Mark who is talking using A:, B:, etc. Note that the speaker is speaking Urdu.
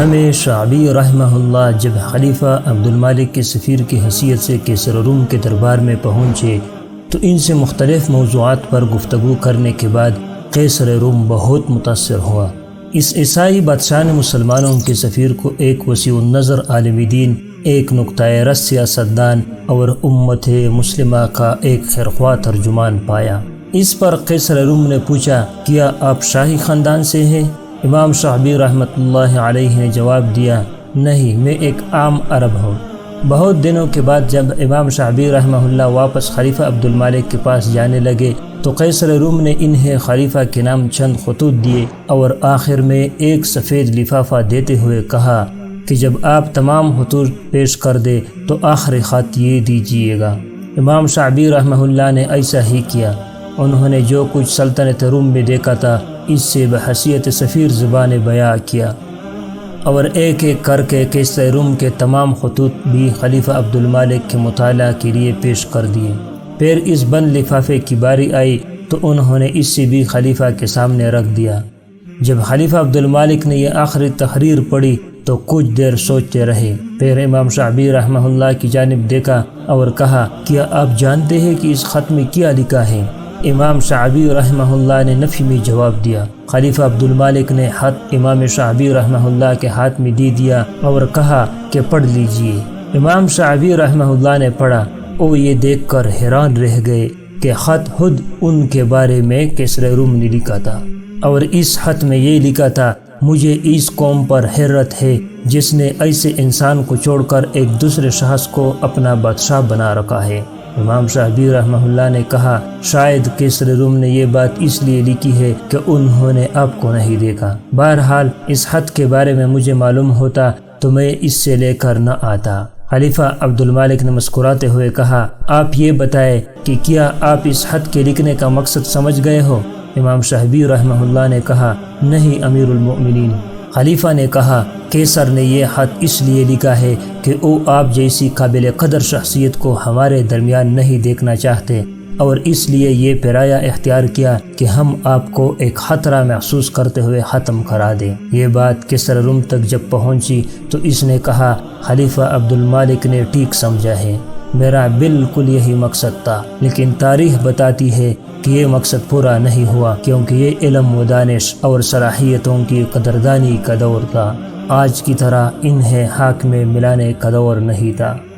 A: امام شعبی رحمہ اللہ جب خلیفہ عبد المالک کے سفیر کی حیثیت سے کیسر روم کے دربار میں پہنچے تو ان سے مختلف موضوعات پر گفتگو کرنے کے بعد قیصر روم بہت متاثر ہوا۔ اس عیسائی بادشاہ نے مسلمانوں کے سفیر کو ایک وسیع النظر عالم دین، ایک نقطۂ رس سیاستدان اور امت مسلمہ کا ایک خیرخواہ ترجمان پایا۔ اس پر قیصر روم نے پوچھا، کیا آپ شاہی خاندان سے ہیں؟ امام شعبی رحمۃ اللہ علیہ نے جواب دیا، نہیں، میں ایک عام عرب ہوں۔ بہت دنوں کے بعد جب امام شعبی رحمہ اللہ واپس خلیفہ عبد المالک کے پاس جانے لگے تو قیصر روم نے انہیں خلیفہ کے نام چند خطوط دیے اور آخر میں ایک سفید لفافہ دیتے ہوئے کہا کہ جب آپ تمام خطوط پیش کر دے تو آخری خط یہ دیجیے گا۔ امام شعبی رحمہ اللہ نے ایسا ہی کیا۔ انہوں نے جو کچھ سلطنت روم میں دیکھا تھا اس سے بحیثیت سفیر زبان بیان کیا اور ایک ایک کر کے قیصر روم کے تمام خطوط بھی خلیفہ عبد المالک کے مطالعہ کے لیے پیش کر دیے۔ پھر اس بند لفافے کی باری آئی تو انہوں نے اس سے بھی خلیفہ کے سامنے رکھ دیا۔ جب خلیفہ عبد المالک نے یہ آخری تحریر پڑھی تو کچھ دیر سوچتے رہے، پھر امام شعبی رحمہ اللہ کی جانب دیکھا اور کہا، کیا آپ جانتے ہیں کہ اس خط میں کیا لکھا ہے؟ امام شعبی رحمہ اللہ نے نفی میں جواب دیا۔ خلیفہ عبد المالک نے خط امام شعبی رحمہ اللہ کے ہاتھ میں دے دیا اور کہا کہ پڑھ لیجئے۔ امام شعبی رحمہ اللہ نے پڑھا۔ وہ یہ دیکھ کر حیران رہ گئے کہ خط خود ان کے بارے میں قیصر روم نے لکھا تھا، اور اس خط میں یہ لکھا تھا، مجھے اس قوم پر حیرت ہے جس نے ایسے انسان کو چھوڑ کر ایک دوسرے شخص کو اپنا بادشاہ بنا رکھا ہے۔ امام شعبی رحمہ اللہ نے کہا، شاید قیصر روم نے یہ بات اس لیے لکھی ہے کہ انہوں نے آپ کو نہیں دیکھا۔ بہرحال اس خط کے بارے میں مجھے معلوم ہوتا تو میں اس سے لے کر نہ آتا۔ خلیفہ عبد المالک نے مسکراتے ہوئے کہا، آپ یہ بتائیں کہ کیا آپ اس خط کے لکھنے کا مقصد سمجھ گئے ہو؟ امام شعبی رحمہ اللہ نے کہا، نہیں امیر المؤمنین۔ خلیفہ نے کہا، قیصر نے یہ خط اس لیے لکھا ہے کہ وہ آپ جیسی قابل قدر شخصیت کو ہمارے درمیان نہیں دیکھنا چاہتے، اور اس لیے یہ پرایا اختیار کیا کہ ہم آپ کو ایک خطرہ محسوس کرتے ہوئے ختم کرا دیں۔ یہ بات قیصر روم تک جب پہنچی تو اس نے کہا، خلیفہ عبد المالک نے ٹھیک سمجھا ہے، میرا بالکل یہی مقصد تھا، لیکن تاریخ بتاتی ہے کہ یہ مقصد پورا نہیں ہوا، کیونکہ یہ علم و دانش اور صلاحیتوں کی قدردانی کا دور تھا۔ آج کی طرح انہیں حق میں ملانے کا دور نہیں تھا۔